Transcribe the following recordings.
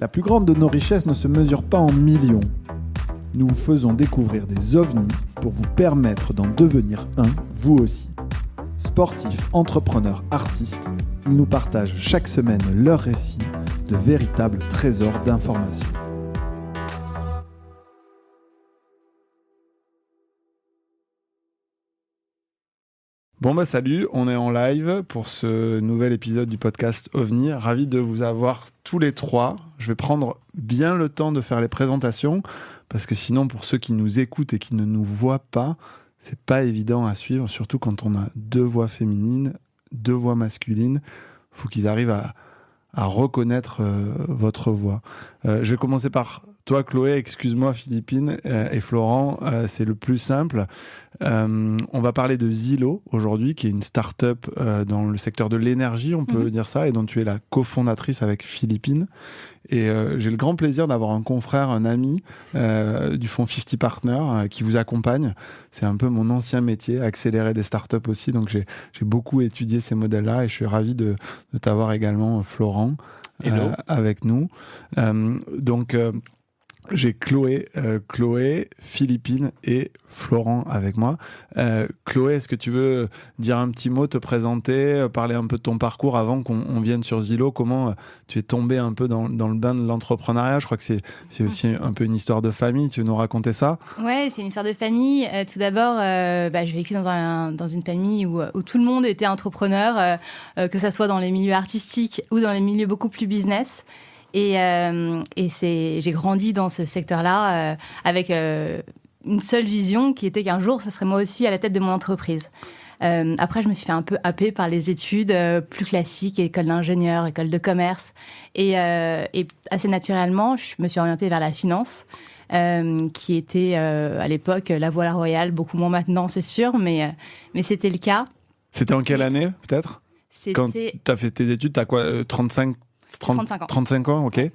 La plus grande de nos richesses ne se mesure pas en millions. Nous vous faisons découvrir des ovnis pour vous permettre d'en devenir un, vous aussi. Sportifs, entrepreneurs, artistes, ils nous partagent chaque semaine leurs récits de véritables trésors d'informations. Bon salut, on est en live pour ce nouvel épisode du podcast OVNI. Ravi de vous avoir tous les trois. Je vais prendre bien le temps de faire les présentations parce que sinon pour ceux qui nous écoutent et qui ne nous voient pas, c'est pas évident à suivre, surtout quand on a deux voix féminines, deux voix masculines. Il faut qu'ils arrivent à reconnaître votre voix. Je vais commencer par toi, Chloé, excuse-moi, Philippine, et Florent, c'est le plus simple. On va parler de Zillow aujourd'hui, qui est une start-up dans le secteur de l'énergie, on peut dire ça, et dont tu es la cofondatrice avec Philippine. Et j'ai le grand plaisir d'avoir un confrère, un ami du fonds 50 Partners qui vous accompagne. C'est un peu mon ancien métier, accélérer des startups aussi. Donc j'ai beaucoup étudié ces modèles-là et je suis ravi de t'avoir également, Florent, avec nous. J'ai Chloé, Philippine et Florent avec moi. Chloé, est-ce que tu veux dire un petit mot, te présenter, parler un peu de ton parcours avant qu'on vienne sur Zillow? Comment tu es tombée un peu dans le bain de l'entrepreneuriat? Je crois que c'est aussi un peu une histoire de famille. Tu veux nous raconter ça? Ouais, c'est une histoire de famille. Tout d'abord, j'ai vécu dans une famille où tout le monde était entrepreneur, que ça soit dans les milieux artistiques ou dans les milieux beaucoup plus business. Et j'ai grandi dans ce secteur-là avec une seule vision qui était qu'un jour, ça serait moi aussi à la tête de mon entreprise. Après, je me suis fait un peu happer par les études plus classiques, école d'ingénieur, école de commerce. Et assez naturellement, je me suis orientée vers la finance, qui était à l'époque la voie royale, beaucoup moins maintenant, c'est sûr, mais c'était le cas. C'était en quelle année, peut-être? Quand tu as fait tes études, tu as quoi, 35 ans. 35 ans, ok. Et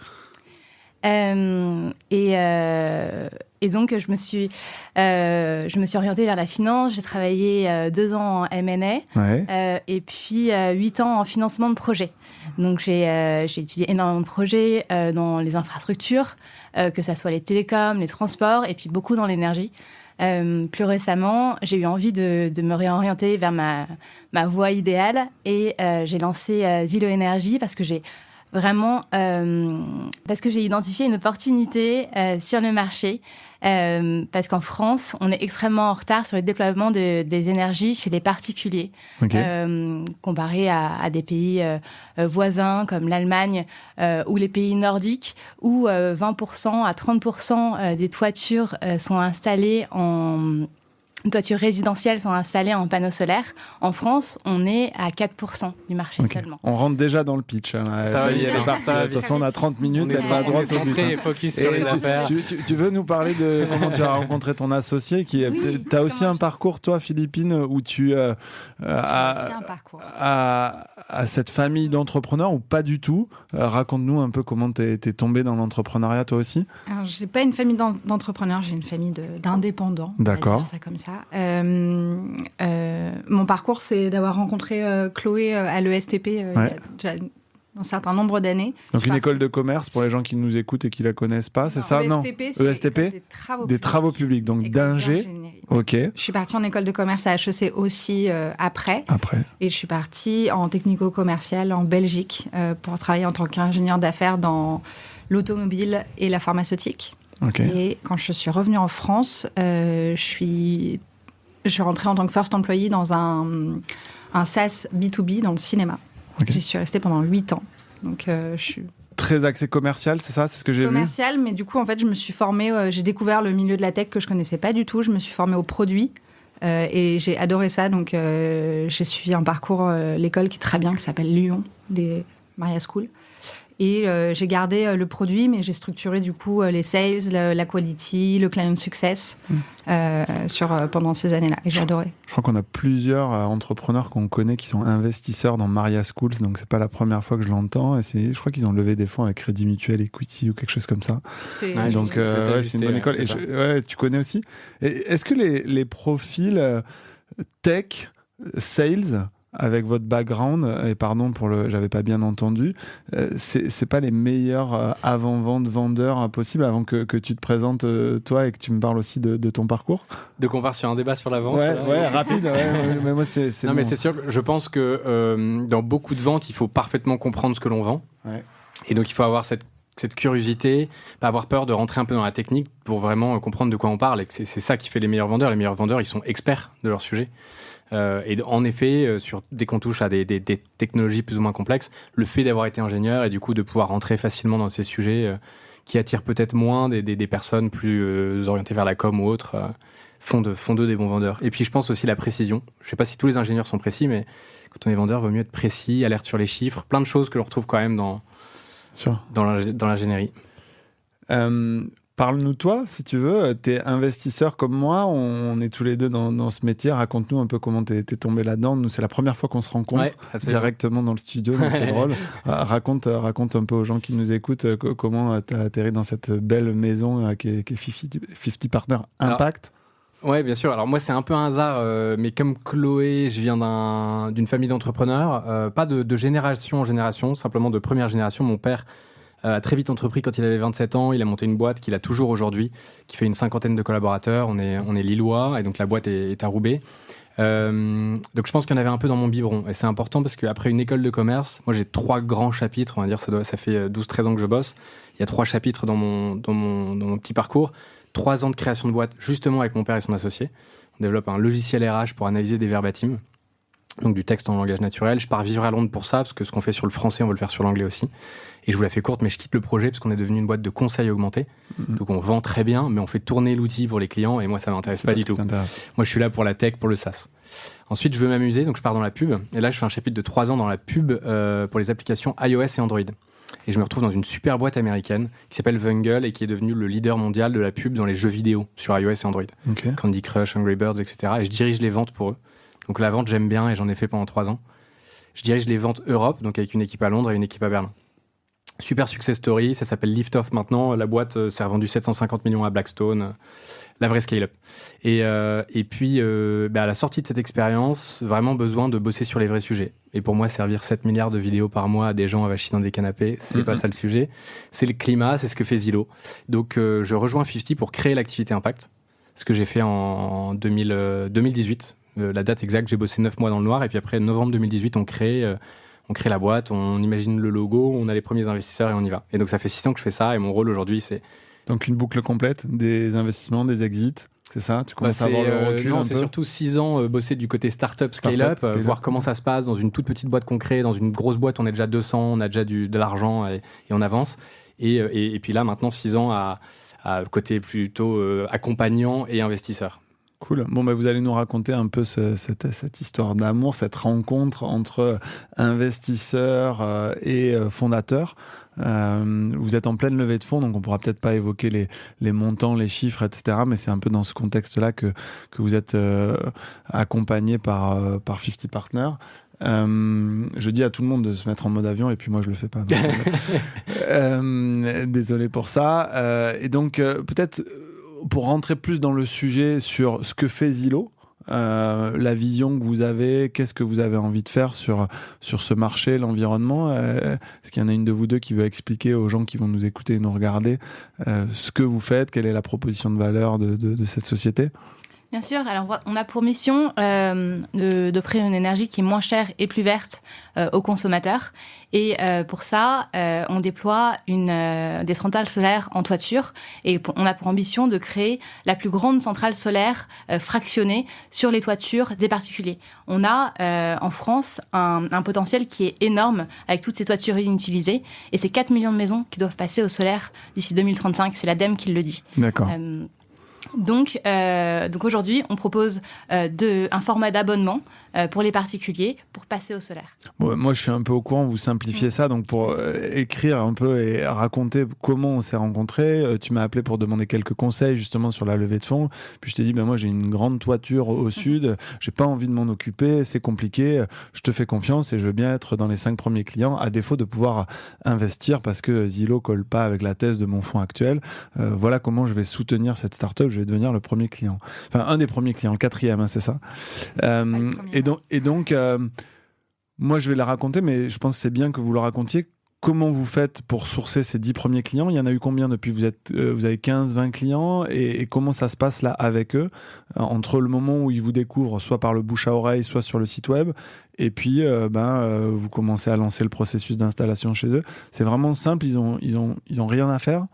donc, je me suis orientée vers la finance. J'ai travaillé 2 ans en M&A et puis 8 ans en financement de projets. Donc, j'ai étudié énormément de projets dans les infrastructures, que ça soit les télécoms, les transports, et puis beaucoup dans l'énergie. Plus récemment, j'ai eu envie de me réorienter vers ma voie idéale et j'ai lancé Zillow Énergie parce que j'ai identifié une opportunité sur le marché. Parce qu'en France, on est extrêmement en retard sur le déploiement des énergies chez les particuliers, comparé à des pays voisins comme l'Allemagne ou les pays nordiques, où 20% à 30% des toitures sont installées toitures résidentielles sont installées en panneaux solaires. En France, on est à 4% du marché seulement. On rentre déjà dans le pitch. Hein. Ça va y aller. De toute façon, on a 30 minutes. On est droit au but. Et focus sur les affaires. Tu veux nous parler de comment tu as rencontré ton associé tu as aussi un parcours, toi, Philippine, où tu as cette famille d'entrepreneurs ou pas du tout? Raconte-nous un peu comment tu es tombé dans l'entrepreneuriat, toi aussi. Alors, je n'ai pas une famille d'entrepreneurs, j'ai une famille d'indépendants. D'accord. On va dire ça comme ça. Mon parcours, c'est d'avoir rencontré Chloé à l'ESTP il y a déjà un certain nombre d'années. Donc une école de commerce pour les gens qui nous écoutent et qui la connaissent pas, c'est ça? Non, ESTP, des travaux publics, donc d'ingé. Ok. Je suis partie en école de commerce à HEC aussi après. Et je suis partie en technico-commercial en Belgique pour travailler en tant qu'ingénieur d'affaires dans l'automobile et la pharmaceutique. Okay. Et quand je suis revenue en France, je suis rentrée en tant que first employee dans un SaaS B2B dans le cinéma. Okay. J'y suis restée pendant 8 ans. Donc, je suis très axé commercial, c'est ça? C'est ce que j'ai vu? Commercial, mais du coup, en fait, je me suis formée, j'ai découvert le milieu de la tech que je connaissais pas du tout. Je me suis formée au produit et j'ai adoré ça. Donc, j'ai suivi un parcours, l'école qui est très bien, qui s'appelle Lyon, des Maria School. Et j'ai gardé le produit, mais j'ai structuré du coup les sales, la quality, le client success pendant ces années-là. Et j'ai adoré. Je crois qu'on a plusieurs entrepreneurs qu'on connaît qui sont investisseurs dans Maria Schools, donc c'est pas la première fois que je l'entends. Et je crois qu'ils ont levé des fonds avec Crédit Mutuel, Equity ou quelque chose comme ça. C'est une bonne école. Et tu connais aussi. Et est-ce que les profils tech, sales avec votre background, et pardon j'avais pas bien entendu, c'est pas les meilleurs avant-vente vendeurs possibles avant que tu te présentes toi et que tu me parles aussi de ton parcours. De qu'on part sur un débat sur la vente. Ouais, rapide. Mais moi c'est non, bon. mais c'est sûr. Je pense que dans beaucoup de ventes, il faut parfaitement comprendre ce que l'on vend. Ouais. Et donc il faut avoir cette curiosité, pas avoir peur de rentrer un peu dans la technique pour vraiment comprendre de quoi on parle. Et que c'est ça qui fait les meilleurs vendeurs. Les meilleurs vendeurs, ils sont experts de leur sujet. Et en effet, dès qu'on touche à des technologies plus ou moins complexes, le fait d'avoir été ingénieur et du coup de pouvoir rentrer facilement dans ces sujets qui attirent peut-être moins des personnes plus orientées vers la com ou autres, font d'eux des bons vendeurs. Et puis je pense aussi la précision. Je ne sais pas si tous les ingénieurs sont précis, mais quand on est vendeur, il vaut mieux être précis, alerte sur les chiffres, plein de choses que l'on retrouve quand même dans l'ingénierie. Parle-nous toi, si tu veux. T'es investisseur comme moi. On est tous les deux dans ce métier. Raconte-nous un peu comment t'es tombé là-dedans. Nous, c'est la première fois qu'on se rencontre directement dans le studio. Donc c'est drôle. Raconte un peu aux gens qui nous écoutent comment t'as atterri dans cette belle maison qui est 50 Partners Impact. Oui, bien sûr. Alors moi, c'est un peu un hasard, mais comme Chloé, je viens d'une famille d'entrepreneurs, pas de génération en génération, simplement de première génération. Mon père a très vite entrepris quand il avait 27 ans. Il a monté une boîte qu'il a toujours aujourd'hui, qui fait une 50aine de collaborateurs. On est lillois, et donc la boîte est à Roubaix. Donc je pense qu'il y en avait un peu dans mon biberon. Et c'est important parce qu'après une école de commerce, moi j'ai 3 grands chapitres, on va dire, ça fait 12-13 ans que je bosse. Il y a 3 chapitres dans mon petit parcours. 3 ans de création de boîte, justement avec mon père et son associé. On développe un logiciel RH pour analyser des verbatims, donc du texte en langage naturel. Je pars vivre à Londres pour ça, parce que ce qu'on fait sur le français, on veut le faire sur l'anglais aussi. Et je vous la fais courte, mais je quitte le projet parce qu'on est devenu une boîte de conseil augmenté. Donc on vend très bien, mais on fait tourner l'outil pour les clients, et moi ça m'intéresse pas du tout. Moi je suis là pour la tech, pour le SaaS. Ensuite je veux m'amuser, donc je pars dans la pub. Et là je fais un chapitre de 3 ans dans la pub pour les applications iOS et Android. Et je me retrouve dans une super boîte américaine qui s'appelle Vungle et qui est devenue le leader mondial de la pub dans les jeux vidéo sur iOS et Android. Okay. Candy Crush, Angry Birds, etc. Et je dirige les ventes pour eux. Donc la vente, j'aime bien et j'en ai fait pendant 3 ans. Je dirige les ventes Europe, donc avec une équipe à Londres et une équipe à Berlin. Super success story, ça s'appelle Liftoff maintenant. La boîte s'est revendue 750 millions à Blackstone, la vraie scale-up. Et puis, à la sortie de cette expérience, vraiment besoin de bosser sur les vrais sujets. Et pour moi, servir 7 milliards de vidéos par mois à des gens avachis dans des canapés, c'est pas ça le sujet. C'est le climat, c'est ce que fait Zillow. Donc, je rejoins 50 pour créer l'activité Impact, ce que j'ai fait en 2018. La date exacte, j'ai bossé 9 mois dans le noir. Et puis après, novembre 2018, on crée la boîte, on imagine le logo, on a les premiers investisseurs et on y va. Et donc, ça fait 6 ans que je fais ça et mon rôle aujourd'hui, c'est... Donc, une boucle complète, des investissements, des exits, c'est ça? Tu commences à avoir le recul non, un c'est peu surtout 6 ans bosser du côté startup, scale-up, voir comment ça se passe dans une toute petite boîte qu'on crée. Dans une grosse boîte, on est déjà 200, on a déjà de l'argent et on avance. Et puis là, maintenant, 6 ans à côté plutôt accompagnant et investisseur. Cool. Bon, vous allez nous raconter un peu cette histoire d'amour, cette rencontre entre investisseurs et fondateurs. Vous êtes en pleine levée de fonds, donc on pourra peut-être pas évoquer les montants, les chiffres, etc. Mais c'est un peu dans ce contexte-là que vous êtes accompagné par 50 Partners. Je dis à tout le monde de se mettre en mode avion et puis moi je le fais pas. Désolé pour ça. Et donc peut-être pour rentrer plus dans le sujet sur ce que fait Zillow, la vision que vous avez, qu'est-ce que vous avez envie de faire sur ce marché, l'environnement. Est-ce qu'il y en a une de vous deux qui veut expliquer aux gens qui vont nous écouter et nous regarder ce que vous faites, quelle est la proposition de valeur de cette société ? Bien sûr. Alors, on a pour mission d'offrir une énergie qui est moins chère et plus verte aux consommateurs. Et pour ça, on déploie des centrales solaires en toiture. Et on a pour ambition de créer la plus grande centrale solaire fractionnée sur les toitures des particuliers. On a en France un potentiel qui est énorme avec toutes ces toitures inutilisées. Et c'est 4 millions de maisons qui doivent passer au solaire d'ici 2035. C'est l'ADEME qui le dit. D'accord. Donc aujourd'hui, on propose un format d'abonnement pour les particuliers pour passer au solaire. Bon, moi, je suis un peu au courant, vous simplifiez ça. Donc, pour écrire un peu et raconter comment on s'est rencontrés, tu m'as appelé pour demander quelques conseils justement sur la levée de fonds. Puis je t'ai dit, moi, j'ai une grande toiture au sud, j'ai pas envie de m'en occuper, c'est compliqué, je te fais confiance et je veux bien être dans les 5 premiers clients, à défaut de pouvoir investir parce que Zillow colle pas avec la thèse de mon fonds actuel. Voilà comment je vais soutenir cette startup, je vais devenir le premier client. Enfin, un des premiers clients, le 4e, hein, c'est ça. Et donc Moi, je vais la raconter, mais je pense que c'est bien que vous le racontiez. Comment vous faites pour sourcer ces 10 premiers clients ? Il y en a eu combien depuis ? Vous avez 15, 20 clients et comment ça se passe là avec eux entre le moment où ils vous découvrent, soit par le bouche à oreille, soit sur le site web, et puis vous commencez à lancer le processus d'installation chez eux. C'est vraiment simple, ils ont rien à faire ?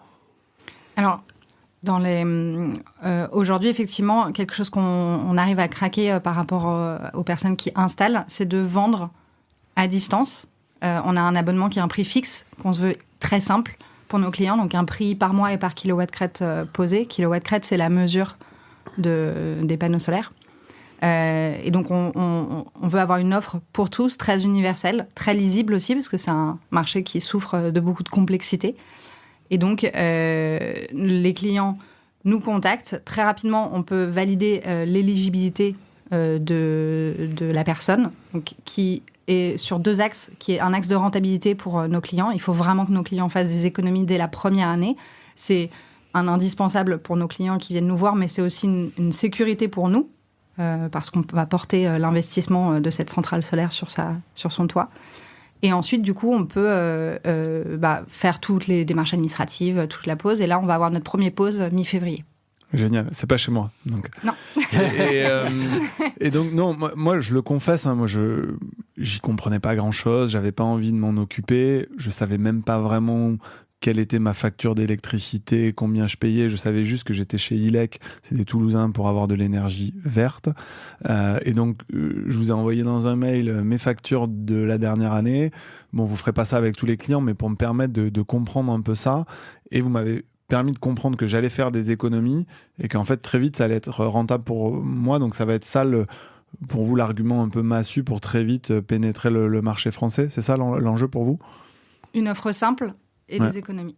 Alors, aujourd'hui, effectivement, quelque chose qu'on arrive à craquer par rapport aux personnes qui installent, c'est de vendre à distance. On a un abonnement qui a un prix fixe, qu'on se veut très simple pour nos clients, donc un prix par mois et par kilowatts-crête posé. Kilowatts-crête, c'est la mesure des panneaux solaires. Et donc, on veut avoir une offre pour tous, très universelle, très lisible aussi, parce que c'est un marché qui souffre de beaucoup de complexité. Et donc, les clients nous contactent. Très rapidement, on peut valider l'éligibilité de la personne, donc, qui est sur 2 axes, qui est un axe de rentabilité pour nos clients. Il faut vraiment que nos clients fassent des économies dès la première année. C'est un indispensable pour nos clients qui viennent nous voir, mais c'est aussi une sécurité pour nous, parce qu'on va porter l'investissement de cette centrale solaire sur son toit. Et ensuite, du coup, on peut faire toutes les démarches administratives, toute la pause. Et là, on va avoir notre première pause mi-février. Génial, c'est pas chez moi. Donc. Non. Et donc, non, moi, je le confesse, moi, j'y comprenais pas grand-chose, j'avais pas envie de m'en occuper, je savais même pas vraiment quelle était ma facture d'électricité, combien je payais, je savais juste que j'étais chez ILEC, c'est des Toulousains pour avoir de l'énergie verte. Et donc, je vous ai envoyé dans un mail mes factures de la dernière année. Bon, vous ferez pas ça avec tous les clients, mais pour me permettre de comprendre un peu ça. Et vous m'avez permis de comprendre que j'allais faire des économies et qu'en fait, très vite, ça allait être rentable pour moi. Donc, ça va être ça, pour vous, l'argument un peu massu pour très vite pénétrer le marché français. C'est ça l'enjeu pour vous ? Une offre simple et des économies.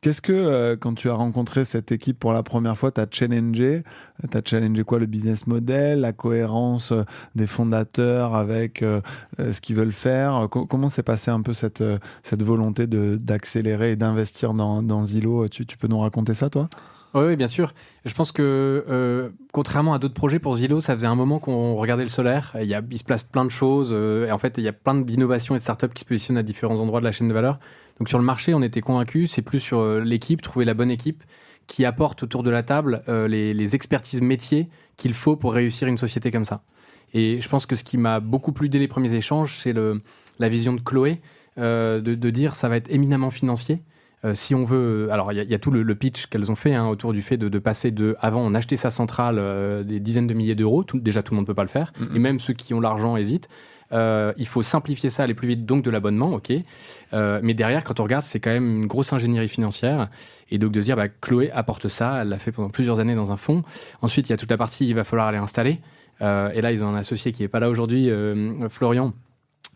Qu'est-ce que, quand tu as rencontré cette équipe pour la première fois, tu as challengé ? Tu as challengé quoi ? Le business model, la cohérence des fondateurs avec ce qu'ils veulent faire ? Comment s'est passée un peu cette volonté d'accélérer et d'investir dans Zillow ? Tu peux nous raconter ça, toi ? Oui, bien sûr. Je pense que, contrairement à d'autres projets pour Zillow, ça faisait un moment qu'on regardait le solaire. Il se place plein de choses. Et en fait, il y a plein d'innovations et de startups qui se positionnent à différents endroits de la chaîne de valeur. Donc, sur le marché, on était convaincus. C'est plus sur l'équipe, trouver la bonne équipe qui apporte autour de la table les expertises métiers qu'il faut pour réussir une société comme ça. Et je pense que ce qui m'a beaucoup plu dès les premiers échanges, c'est la vision de Chloé, de dire ça va être éminemment financier. Si on veut, alors il y a tout le pitch qu'elles ont fait autour du fait de passer avant on achetait sa centrale des dizaines de milliers d'euros, déjà tout le monde peut pas le faire, et même ceux qui ont l'argent hésitent. Il faut simplifier ça, aller plus vite, donc de l'abonnement, ok. Mais derrière, quand on regarde, c'est quand même une grosse ingénierie financière, et donc de se dire, Chloé apporte ça, elle l'a fait pendant plusieurs années dans un fonds. Ensuite, il y a toute la partie, il va falloir aller installer. Et là, ils ont un associé qui est pas là aujourd'hui, Florian,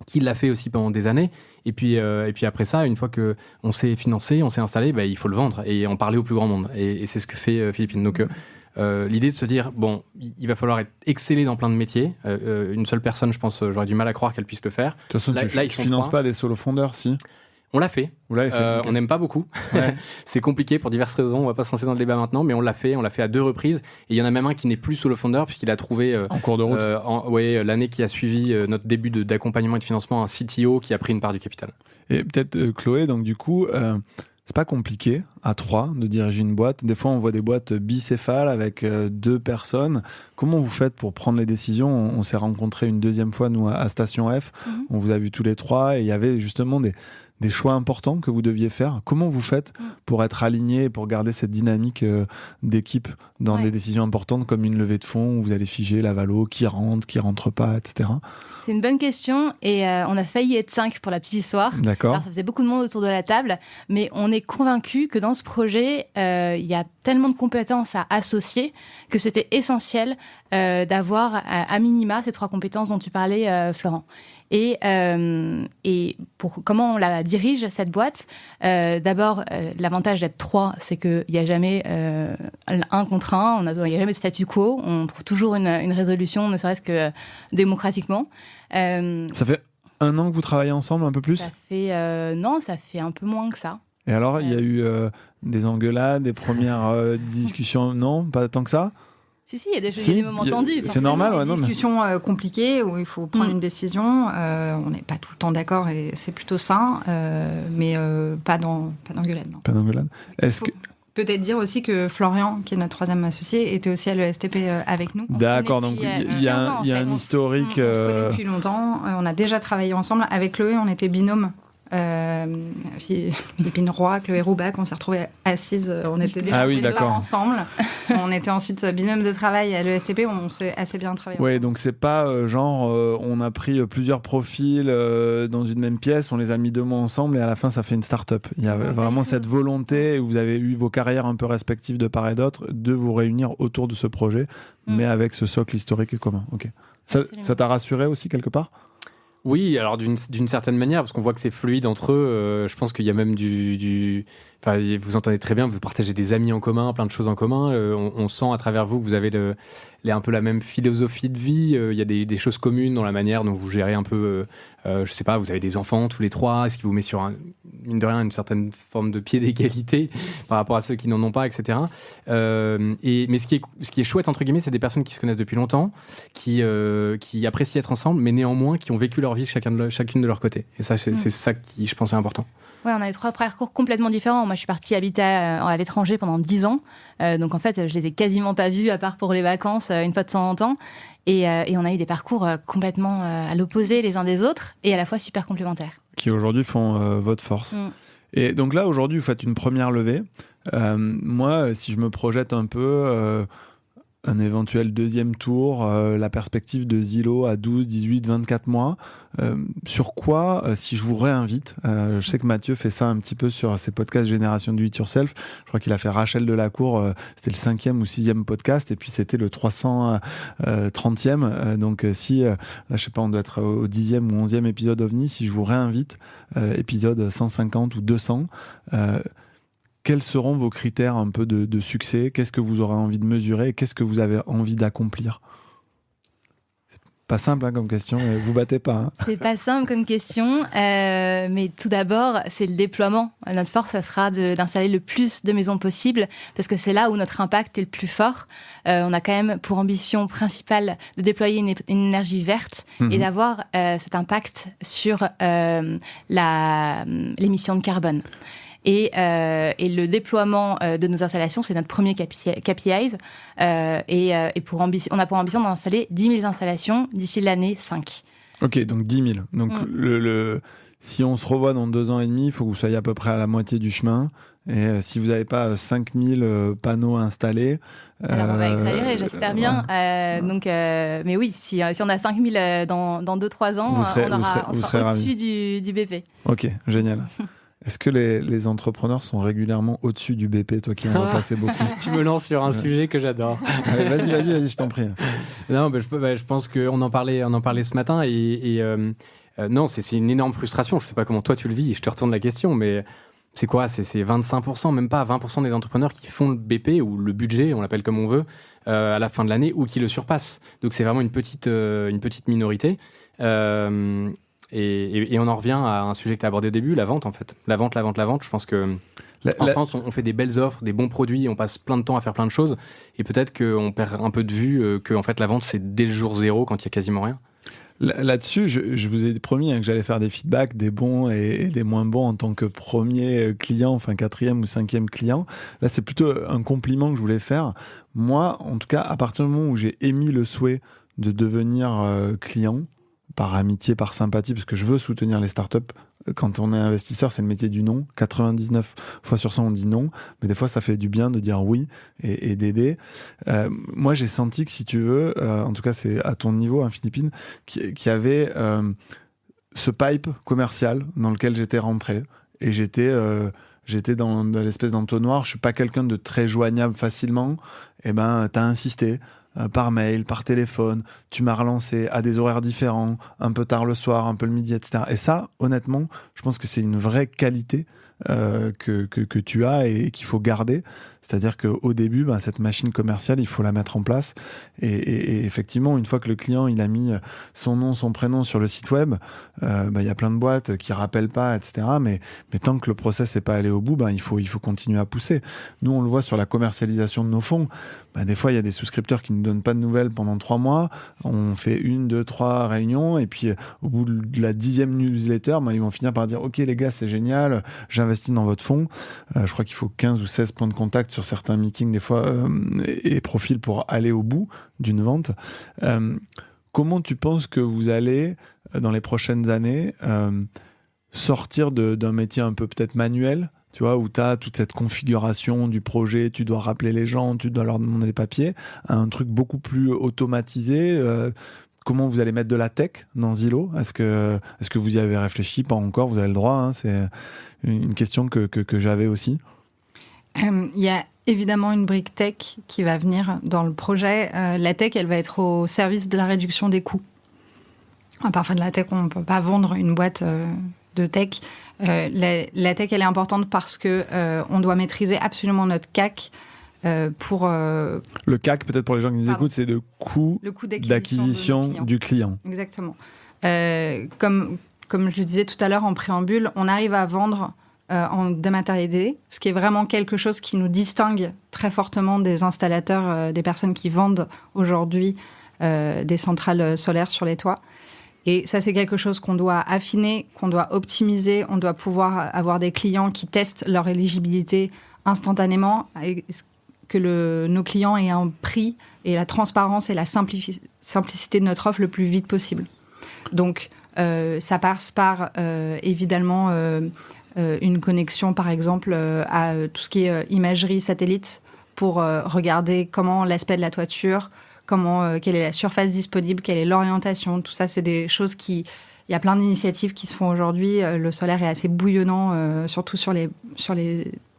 qui l'a fait aussi pendant des années. Et puis après ça, une fois qu'on s'est financé, on s'est installé, il faut le vendre et en parler au plus grand monde. Et c'est ce que fait Philippine. Donc, l'idée de se dire, bon, il va falloir être excellé dans plein de métiers. Une seule personne, je pense, j'aurais du mal à croire qu'elle puisse le faire. De toute façon, tu ne finances pas des solofondeurs, si ? On l'a fait. Vous l'avez fait, okay. On n'aime pas beaucoup. Ouais. C'est compliqué pour diverses raisons. On ne va pas se lancer dans le débat maintenant, mais on l'a fait. On l'a fait à 2 reprises. Et il y en a même un qui n'est plus solofondeur puisqu'il a trouvé en cours de route. L'année qui a suivi notre début d'accompagnement et de financement, un CTO qui a pris une part du capital. Et peut-être Chloé, donc du coup, c'est pas compliqué à 3 de diriger une boîte. Des fois, on voit des boîtes bicéphales avec 2 personnes. Comment vous faites pour prendre les décisions ? On s'est rencontrés une deuxième fois, nous, à Station F. On vous a vu tous les 3 et il y avait justement des choix importants que vous deviez faire. Comment vous faites pour être aligné et pour garder cette dynamique d'équipe dans des décisions importantes comme une levée de fonds où vous allez figer la valo, qui rentre pas, etc. C'est une bonne question et on a failli être 5 pour la petite histoire. D'accord. Alors, ça faisait beaucoup de monde autour de la table, mais on est convaincus que dans ce projet, il y a tellement de compétences à associer que c'était essentiel d'avoir à minima ces 3 compétences dont tu parlais, Florent. Et pour comment on la dirige, cette boîte, d'abord, l'avantage d'être 3, c'est qu'il n'y a jamais un contre un, il n'y a jamais de statu quo, on trouve toujours une résolution, ne serait-ce que démocratiquement. Ça fait 1 an que vous travaillez ensemble, un peu plus ? Ça fait un peu moins que ça. Et alors, il y a eu des engueulades, des premières discussions ? Non, pas tant que ça ? Si, il y a des moments tendus. C'est normal, ouais, des discussions compliquées où il faut prendre une décision. On n'est pas tout le temps d'accord et c'est plutôt sain, mais pas d'engueulade. Non. Pas d'engueulade. Est-ce que... Peut-être dire aussi que Florian, qui est notre troisième associé, était aussi à l'ESTP avec nous. D'accord, donc il y a un historique. On se connaît depuis longtemps. On a déjà travaillé ensemble. Avec Chloé, on était binômes. Philippine Roy, Chloé Roubac, on s'est retrouvés assises, on était déjà ensemble. On était ensuite binôme de travail à l'ESTP, on s'est assez bien travaillé. Oui, donc c'est pas on a pris plusieurs profils dans une même pièce, on les a mis 2 mois ensemble et à la fin ça fait une start-up. Il y a vraiment cette volonté, vous avez eu vos carrières un peu respectives de part et d'autre, de vous réunir autour de ce projet, mais avec ce socle historique commun. Okay. Ça t'a rassuré aussi quelque part ? Oui, alors d'une certaine manière, parce qu'on voit que c'est fluide entre eux. Je pense qu'il y a même Enfin, vous entendez très bien, vous partagez des amis en commun, plein de choses en commun. On sent à travers vous que vous avez un peu la même philosophie de vie. Il y a des choses communes dans la manière dont vous gérez un peu. Je sais pas, vous avez des enfants tous les 3. Est-ce qu'il vous met sur mine de rien une certaine forme de pied d'égalité par rapport à ceux qui n'en ont pas, etc. Mais ce qui est chouette entre guillemets, c'est des personnes qui se connaissent depuis longtemps, qui apprécient être ensemble, mais néanmoins qui ont vécu leur vie chacune de leur côté. Et ça, c'est ça qui, je pense, est important. Ouais, on a eu 3 parcours complètement différents. Moi, je suis partie habiter à l'étranger pendant 10 ans. Donc, en fait, je les ai quasiment pas vus, à part pour les vacances, une fois de temps en temps. Et on a eu des parcours complètement à l'opposé les uns des autres, et à la fois super complémentaires. Qui, aujourd'hui, font votre force. Et donc là, aujourd'hui, vous faites une première levée. Moi, si je me projette un peu... un éventuel deuxième tour, la perspective de Zillow à 12, 18, 24 mois. Sur quoi, si je vous réinvite, je sais que Mathieu fait ça un petit peu sur ses podcasts Génération Do It Yourself. Je crois qu'il a fait Rachel Delacour, c'était le 5e ou 6e podcast, et puis c'était le 330e. Donc si, là, je sais pas, on doit être au 10e ou 11e épisode OVNI, si je vous réinvite, épisode 150 ou 200, quels seront vos critères un peu de succès ? Qu'est-ce que vous aurez envie de mesurer ? Qu'est-ce que vous avez envie d'accomplir ? C'est pas simple comme question, vous battez pas. Hein. C'est pas simple comme question, mais tout d'abord, c'est le déploiement. Notre force, ça sera d'installer le plus de maisons possible, parce que c'est là où notre impact est le plus fort. On a quand même pour ambition principale de déployer une énergie verte et d'avoir cet impact sur l'émission de carbone. Et le déploiement de nos installations, c'est notre premier KPIs. Et on a pour ambition d'installer 10 000 installations d'ici l'année 5. Ok, donc 10 000. Donc si on se revoit dans 2 ans et demi, il faut que vous soyez à peu près à la moitié du chemin. Et si vous n'avez pas 5 000 panneaux installés... Alors on va exagérer, j'espère bien. Mais oui, si on a 5 000 dans 2-3 ans, on sera au-dessus du BP. Ok, génial. Est-ce que les entrepreneurs sont régulièrement au-dessus du BP, toi qui en as passé beaucoup ? Tu me lances sur un sujet que j'adore. Allez, vas-y, je t'en prie. Non, je pense qu'on en parlait ce matin non, c'est une énorme frustration. Je ne sais pas comment toi tu le vis, je te retourne la question, mais c'est quoi ? C'est 25%, même pas 20% des entrepreneurs qui font le BP ou le budget, on l'appelle comme on veut, à la fin de l'année ou qui le surpassent. Donc c'est vraiment une petite minorité. Et on en revient à un sujet que tu as abordé au début, la vente en fait. La vente. Je pense que en France, on fait des belles offres, des bons produits, on passe plein de temps à faire plein de choses. Et peut-être qu'on perd un peu de vue que en fait, la vente, c'est dès le jour 0 quand il y a quasiment rien. Là-dessus, je vous ai promis que j'allais faire des feedbacks, des bons et des moins bons en tant que premier client, enfin 4e ou 5e client. Là, c'est plutôt un compliment que je voulais faire. Moi, en tout cas, à partir du moment où j'ai émis le souhait de devenir client, par amitié, par sympathie, parce que je veux soutenir les startups. Quand on est investisseur, c'est le métier du non. 99 fois sur 100, on dit non. Mais des fois, ça fait du bien de dire oui et d'aider. Moi, j'ai senti que, si tu veux, en tout cas, c'est à ton niveau, hein, Philippine, qu'il y avait ce pipe commercial dans lequel j'étais rentré. Et j'étais dans l'espèce d'entonnoir. Je suis pas quelqu'un de très joignable facilement. Et ben, t'as insisté. Par mail, par téléphone, tu m'as relancé à des horaires différents, un peu tard le soir, un peu le midi, etc. Et ça, honnêtement, je pense que c'est une vraie qualité que tu as et qu'il faut garder. C'est-à-dire qu'au début, cette machine commerciale, il faut la mettre en place. Et effectivement, une fois que le client il a mis son nom, son prénom sur le site web, il y a plein de boîtes qui rappellent pas, etc. Mais tant que le process n'est pas allé au bout, il faut continuer à pousser. Nous, on le voit sur la commercialisation de nos fonds. Des fois, il y a des souscripteurs qui ne nous donnent pas de nouvelles pendant 3 mois. On fait 1, 2, 3 réunions. Et puis, au bout de la 10e newsletter, ils vont finir par dire « Ok, les gars, c'est génial, j'investis dans votre fonds. » Je crois qu'il faut 15 ou 16 points de contact sur certains meetings, des fois, et profils pour aller au bout d'une vente. Comment tu penses que vous allez, dans les prochaines années, sortir d'un métier un peu peut-être manuel, tu vois, où tu as toute cette configuration du projet, tu dois rappeler les gens, tu dois leur demander les papiers, à un truc beaucoup plus automatisé. Comment vous allez mettre de la tech dans Zillow ? Est-ce que vous y avez réfléchi ? Pas encore, vous avez le droit. Hein, c'est une question que j'avais aussi. Il y a évidemment une brique tech qui va venir dans le projet. La tech, elle va être au service de la réduction des coûts. Parfois, de la tech, on ne peut pas vendre une boîte de tech. La tech, elle est importante parce que on doit maîtriser absolument notre CAC pour... Le CAC, peut-être pour les gens qui nous écoutent, c'est le coût d'acquisition du client. Exactement. Comme je le disais tout à l'heure en préambule, on arrive à vendre en dématérialisé, ce qui est vraiment quelque chose qui nous distingue très fortement des installateurs, des personnes qui vendent aujourd'hui des centrales solaires sur les toits. Et ça, c'est quelque chose qu'on doit affiner, qu'on doit optimiser. On doit pouvoir avoir des clients qui testent leur éligibilité instantanément, et que nos clients aient un prix et la transparence et la simplicité de notre offre le plus vite possible. Donc, ça passe par, évidemment, une connexion, par exemple, à tout ce qui est imagerie satellite pour regarder comment l'aspect de la toiture, quelle est la surface disponible, quelle est l'orientation. Tout ça, c'est des choses il y a plein d'initiatives qui se font aujourd'hui. Le solaire est assez bouillonnant, surtout sur les,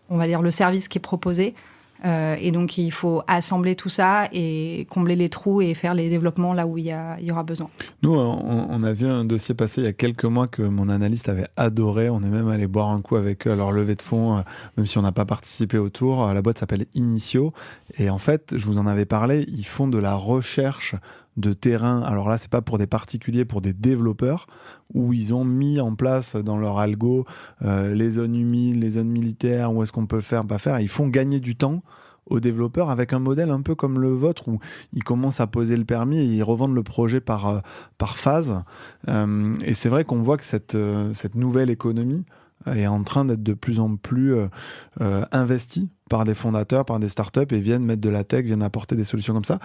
on va dire, le service qui est proposé. Et donc, il faut assembler tout ça et combler les trous et faire les développements là où il y aura besoin. Nous, on a vu un dossier passer il y a quelques mois que mon analyste avait adoré. On est même allé boire un coup avec eux à leur levée de fonds, même si on n'a pas participé au tour. La boîte s'appelle Initio. Et en fait, je vous en avais parlé, ils font de la recherche de terrain. Alors là, c'est pas pour des particuliers, pour des développeurs, où ils ont mis en place dans leur algo les zones humides, les zones militaires, où est-ce qu'on peut le faire, pas faire. Ils font gagner du temps aux développeurs avec un modèle un peu comme le vôtre, où ils commencent à poser le permis et ils revendent le projet par phase. Et c'est vrai qu'on voit que cette nouvelle économie est en train d'être de plus en plus investie par des fondateurs, par des startups, et viennent mettre de la tech, viennent apporter des solutions comme ça.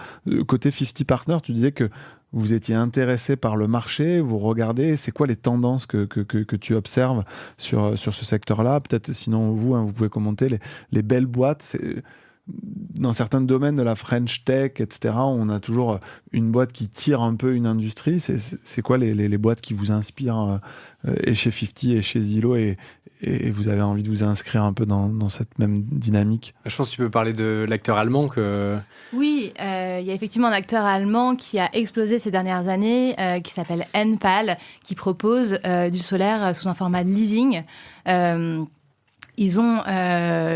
Côté 50 Partners, tu disais que vous étiez intéressé par le marché, vous regardez, c'est quoi les tendances que tu observes sur ce secteur-là ? Peut-être, sinon, vous pouvez commenter les belles boîtes. Dans certains domaines de la French Tech, etc., on a toujours une boîte qui tire un peu une industrie. C'est quoi les boîtes qui vous inspirent et chez 50 et chez Zillow, et vous avez envie de vous inscrire un peu dans cette même dynamique ? Je pense que tu peux parler de l'acteur allemand que... Oui, il y a effectivement un acteur allemand qui a explosé ces dernières années, qui s'appelle Enpal, qui propose du solaire sous un format de leasing. Ils ont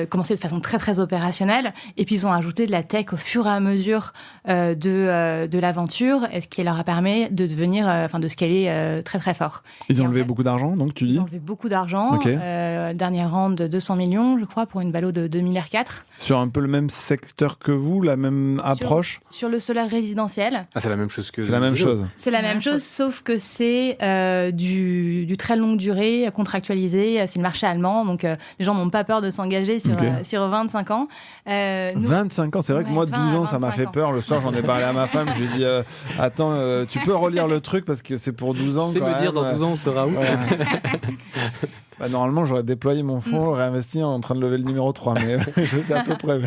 commencé de façon très très opérationnelle, et puis ils ont ajouté de la tech au fur et à mesure de l'aventure, et ce qui leur a permis de devenir, de scaler très très fort. Ils ont levé beaucoup d'argent, donc tu dis ? Ils ont levé beaucoup d'argent. Okay. Dernière round de 200 millions, je crois, pour une valo de 2,4 milliards. Sur un peu le même secteur que vous, la même approche ? Sur le solaire résidentiel. Ah, c'est la même chose que... C'est la même chose. C'est la même chose, sauf que c'est du très longue durée, contractualisé. C'est le marché allemand, donc les gens n'ont pas peur de s'engager sur 25 ans. 25 ans, c'est vrai que moi, 12 ans, ça m'a fait peur. Le soir, j'en ai parlé à ma femme. Je lui ai dit, attends, tu peux relire le truc parce que c'est pour 12 ans. Tu sais me dire, dans 12 ans, on sera où ? Normalement, j'aurais déployé mon fonds, réinvesti en train de lever le numéro 3, mais je sais à peu près.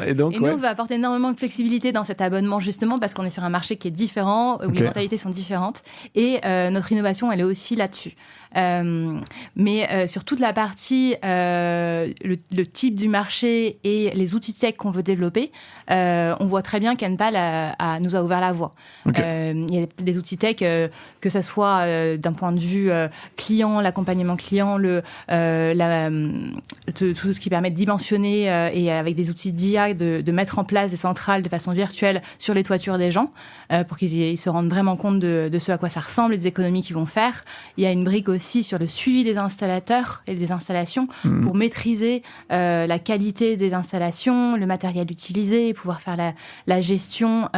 Et nous, on va apporter énormément de flexibilité dans cet abonnement, justement, parce qu'on est sur un marché qui est différent, où les mentalités sont différentes. Et notre innovation, elle est aussi là-dessus. Mais sur toute la partie, le type du marché et les outils tech qu'on veut développer, on voit très bien qu'Enpal nous a ouvert la voie. Il y a des outils tech, que ce soit d'un point de vue client, l'accompagnement client, dans tout ce qui permet de dimensionner et avec des outils d'IA de mettre en place des centrales de façon virtuelle sur les toitures des gens pour qu'ils se rendent vraiment compte de ce à quoi ça ressemble et des économies qu'ils vont faire. Il y a une brique aussi sur le suivi des installateurs et des installations pour maîtriser la qualité des installations, le matériel utilisé, pouvoir faire la gestion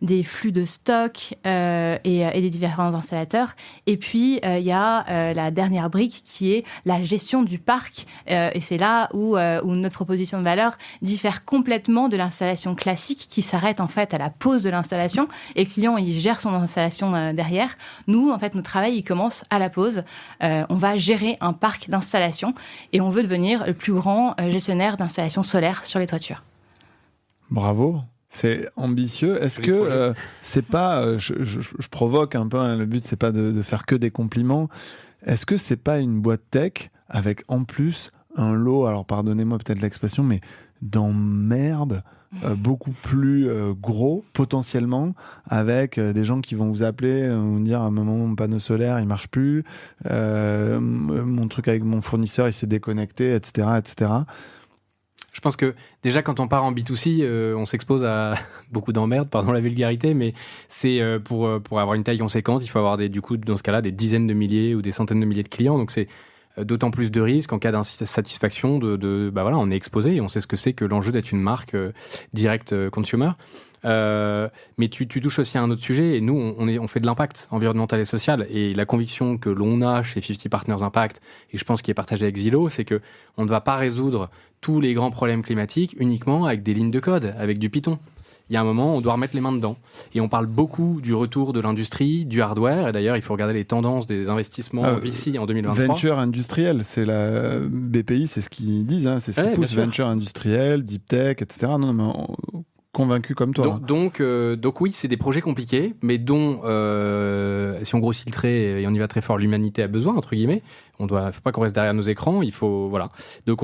des flux de stock et des différents installateurs. Et puis, il y a la dernière brique qui est la gestion du parc. Et c'est là où notre proposition de valeur diffère complètement de l'installation classique qui s'arrête en fait à la pose de l'installation et le client, il gère son installation derrière. Nous, en fait, notre travail, il commence à la pose. On va gérer un parc d'installation et on veut devenir le plus grand gestionnaire d'installations solaires sur les toitures. Bravo. C'est ambitieux. Est-ce que c'est pas... je provoque un peu, hein, le but, c'est pas de faire que des compliments. Est-ce que c'est pas une boîte tech avec en plus un lot, alors pardonnez-moi peut-être l'expression, mais d'emmerde beaucoup plus gros potentiellement, avec des gens qui vont vous appeler, vous dire à un moment mon panneau solaire il marche plus, mon truc avec mon fournisseur il s'est déconnecté, etc., etc. Je pense que déjà, quand on part en B2C, on s'expose à beaucoup d'emmerdes, pardon la vulgarité, mais c'est pour avoir une taille conséquente, il faut avoir du coup, dans ce cas-là, des dizaines de milliers ou des centaines de milliers de clients. Donc, c'est d'autant plus de risques en cas d'insatisfaction voilà, on est exposé et on sait ce que c'est que l'enjeu d'être une marque direct consumer. Mais tu touches aussi à un autre sujet et nous, on fait de l'impact environnemental et social et la conviction que l'on a chez 50 Partners Impact, et je pense qu'il est partagé avec Zillow, c'est que on ne va pas résoudre tous les grands problèmes climatiques uniquement avec des lignes de code, avec du Python. Il y a un moment, on doit remettre les mains dedans. Et on parle beaucoup du retour de l'industrie, du hardware. Et d'ailleurs, il faut regarder les tendances des investissements VC en 2023. Venture industriel, c'est la BPI, c'est ce qu'ils disent, hein, c'est ce qu'ils poussent, venture industriel, deep tech, etc. Non, mais convaincu comme toi. Donc oui, c'est des projets compliqués, mais dont, si on grossit le trait et on y va très fort, l'humanité a besoin, entre guillemets. Faut pas qu'on reste derrière nos écrans, il faut, voilà. Donc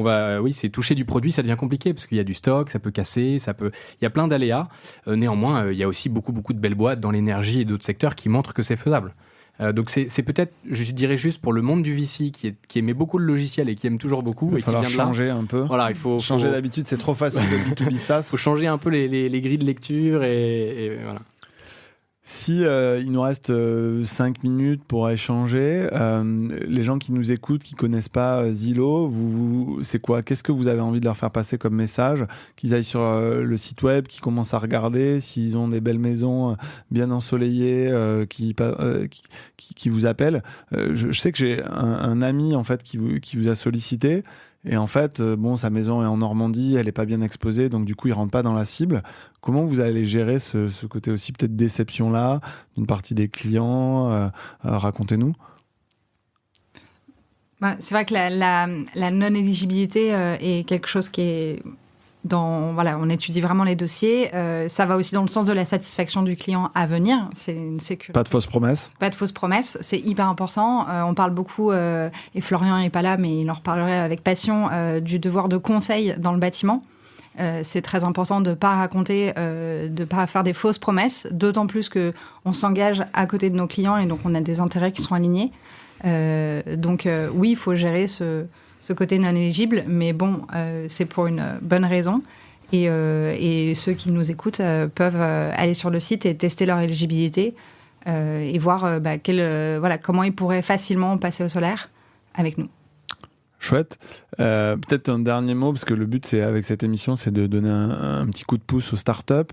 c'est toucher du produit, ça devient compliqué, parce qu'il y a du stock, ça peut casser, il y a plein d'aléas. Néanmoins, il y a aussi beaucoup de belles boîtes dans l'énergie et d'autres secteurs qui montrent que c'est faisable. Donc c'est peut-être, je dirais juste pour le monde du VC qui aimait beaucoup le logiciel et qui aime toujours beaucoup et qui vient de là. Il faut changer un peu. Voilà, il faut changer d'habitude, c'est trop facile le B2B SaaS. Il faut changer un peu les grilles de lecture et voilà. Si il nous reste 5 minutes pour échanger, les gens qui nous écoutent, qui connaissent pas Zillow, c'est quoi ? Qu'est-ce que vous avez envie de leur faire passer comme message ? Qu'ils aillent sur le site web, qu'ils commencent à regarder, s'ils ont des belles maisons bien ensoleillées, qui vous appellent. Je sais que j'ai un ami en fait qui vous a sollicité. Et en fait, sa maison est en Normandie, elle n'est pas bien exposée, donc du coup, il ne rentre pas dans la cible. Comment vous allez gérer ce côté aussi peut-être déception-là, d'une partie des clients racontez-nous. C'est vrai que la non-éligibilité est quelque chose qui est... on étudie vraiment les dossiers. Ça va aussi dans le sens de la satisfaction du client à venir. C'est une sécurité. Pas de fausses promesses. Pas de fausses promesses. C'est hyper important. On parle beaucoup, et Florian n'est pas là, mais il en reparlerait avec passion, du devoir de conseil dans le bâtiment. C'est très important de ne pas raconter, de ne pas faire des fausses promesses, d'autant plus qu'on s'engage à côté de nos clients et donc on a des intérêts qui sont alignés. Oui, il faut gérer ce côté non éligible, mais c'est pour une bonne raison. Et ceux qui nous écoutent peuvent aller sur le site et tester leur éligibilité et voir comment ils pourraient facilement passer au solaire avec nous. Chouette. Peut-être un dernier mot, parce que le but, avec cette émission, c'est de donner un petit coup de pouce aux startups.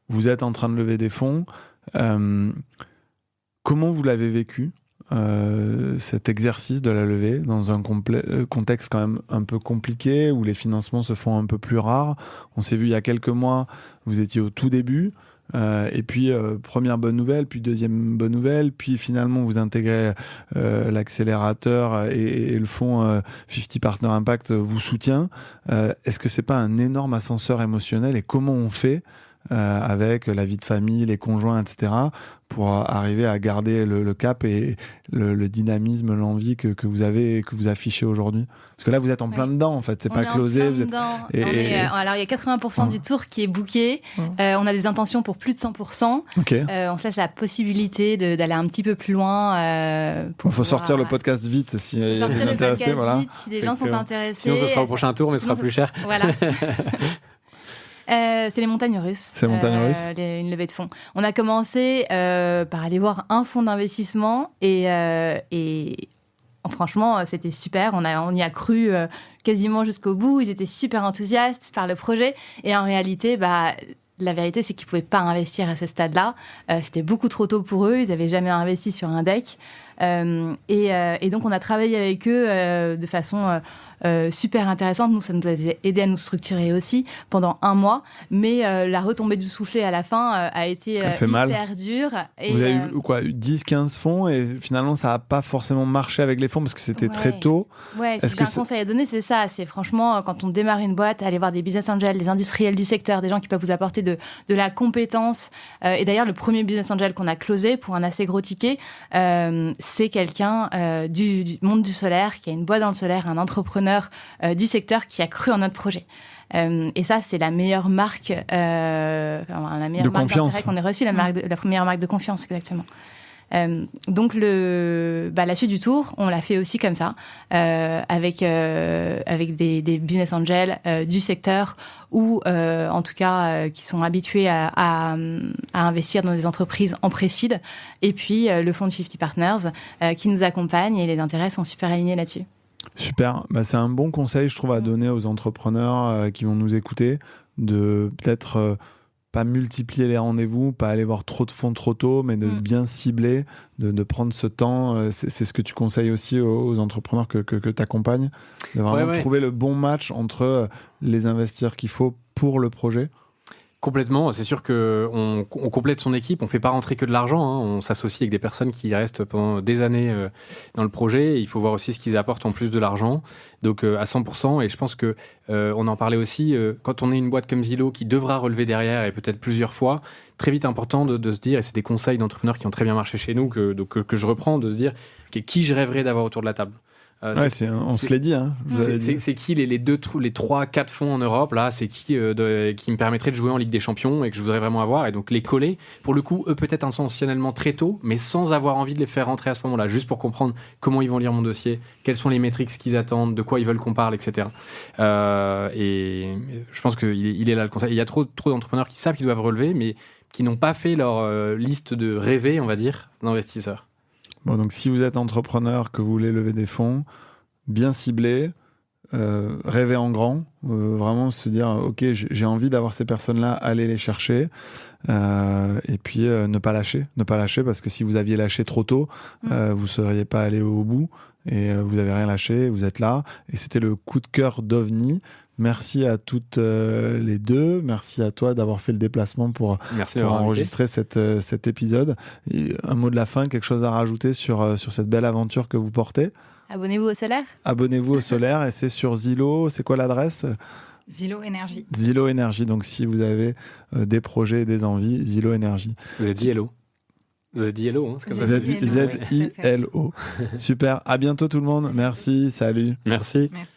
Vous êtes en train de lever des fonds. Comment vous l'avez vécu ? Cet exercice de la levée dans un contexte quand même un peu compliqué où les financements se font un peu plus rares. On s'est vu il y a quelques mois, vous étiez au tout début et puis première bonne nouvelle, puis deuxième bonne nouvelle, puis finalement vous intégrez l'accélérateur et le fonds 50 Partners Impact vous soutient. Est-ce que c'est pas un énorme ascenseur émotionnel et comment on fait avec la vie de famille, les conjoints, etc., pour arriver à garder le cap et le dynamisme, l'envie que vous avez, que vous affichez aujourd'hui? Parce que là, vous êtes en plein dedans, en fait. C'est pas closé. Vous êtes... Alors, il y a 80% du tour qui est booké. On a des intentions pour plus de 100%. Okay. On se laisse la possibilité d'aller un petit peu plus loin. Il faut sortir le podcast vite si il y a des intéressés. Voilà. Vite, si les gens sont intéressés. Sinon, ce sera au prochain tour, mais ce sera plus cher. Voilà. C'est les montagnes russes. C'est les montagnes russes. Une levée de fonds. On a commencé par aller voir un fonds d'investissement et franchement, c'était super. On y a cru quasiment jusqu'au bout. Ils étaient super enthousiastes par le projet. Et en réalité, la vérité, c'est qu'ils ne pouvaient pas investir à ce stade-là. C'était beaucoup trop tôt pour eux. Ils n'avaient jamais investi sur un deck. Et donc, on a travaillé avec eux de façon super intéressante. Nous, ça nous a aidé à nous structurer aussi pendant 1 mois. Mais la retombée du soufflet à la fin a été hyper dure. Et, vous avez eu quoi, 10-15 fonds et finalement, ça n'a pas forcément marché avec les fonds parce que c'était très tôt. Ouais, si j'ai un conseil à donner, c'est ça. C'est franchement, quand on démarre une boîte, aller voir des business angels, des industriels du secteur, des gens qui peuvent vous apporter de la compétence. Et d'ailleurs, le premier business angel qu'on a closé pour un assez gros ticket, c'est quelqu'un du monde du solaire, qui a une boîte dans le solaire, un entrepreneur du secteur qui a cru en notre projet. Et ça, c'est la meilleure marque, la meilleure marque d'intérêt qu'on ait reçue, la première marque de confiance, exactement. Donc la suite du tour, on l'a fait aussi comme ça, avec des business angels du secteur ou en tout cas qui sont habitués à investir dans des entreprises en pré-seed, et puis le fonds de 50 Partners qui nous accompagne, et les intérêts sont super alignés là-dessus. Super, c'est un bon conseil, je trouve, à donner aux entrepreneurs qui vont nous écouter, de peut-être pas multiplier les rendez-vous, pas aller voir trop de fonds trop tôt, mais de bien cibler, de prendre ce temps. C'est ce que tu conseilles aussi aux entrepreneurs que tu accompagnes, de vraiment trouver le bon match entre les investisseurs qu'il faut pour le projet. Complètement, c'est sûr qu'on complète son équipe, on ne fait pas rentrer que de l'argent, hein. On s'associe avec des personnes qui restent pendant des années dans le projet, et il faut voir aussi ce qu'ils apportent en plus de l'argent, donc à 100%, et je pense qu'on en parlait aussi, quand on est une boîte comme Zillow qui devra relever derrière, et peut-être plusieurs fois, très vite important de se dire, et c'est des conseils d'entrepreneurs qui ont très bien marché chez nous, que je reprends, de se dire qui je rêverais d'avoir autour de la table. On se l'est dit. Hein, c'est qui les 3, 4 fonds en Europe là, c'est qui me permettrait de jouer en Ligue des Champions et que je voudrais vraiment avoir, et donc les coller. Pour le coup, eux peut-être intentionnellement très tôt, mais sans avoir envie de les faire rentrer à ce moment-là, juste pour comprendre comment ils vont lire mon dossier, quelles sont les métriques qu'ils attendent, de quoi ils veulent qu'on parle, etc. Et je pense qu'il est là le conseil. Il y a trop d'entrepreneurs qui savent qu'ils doivent relever, mais qui n'ont pas fait leur liste de rêvés, on va dire, d'investisseurs. Bon, donc si vous êtes entrepreneur, que vous voulez lever des fonds, bien ciblé, rêver en grand, vraiment se dire ok, j'ai envie d'avoir ces personnes-là, aller les chercher, et puis ne pas lâcher parce que si vous aviez lâché trop tôt, vous seriez pas allé au bout, et vous avez rien lâché, vous êtes là, et c'était le coup de cœur d'OVNI. Merci à toutes les deux. Merci à toi d'avoir fait le déplacement pour enregistrer cet épisode. Et un mot de la fin, quelque chose à rajouter sur cette belle aventure que vous portez? Abonnez-vous au solaire. Abonnez-vous au solaire, et c'est sur Zillow. C'est quoi l'adresse? Zillow Énergie. Zillow Énergie. Donc si vous avez des projets et des envies, Zillow Énergie. Vous avez dit hello. Vous avez dit hello, hein, c'est comme ça. Z-I-L-O. Super. À bientôt tout le monde. Merci. Salut. Merci. Merci.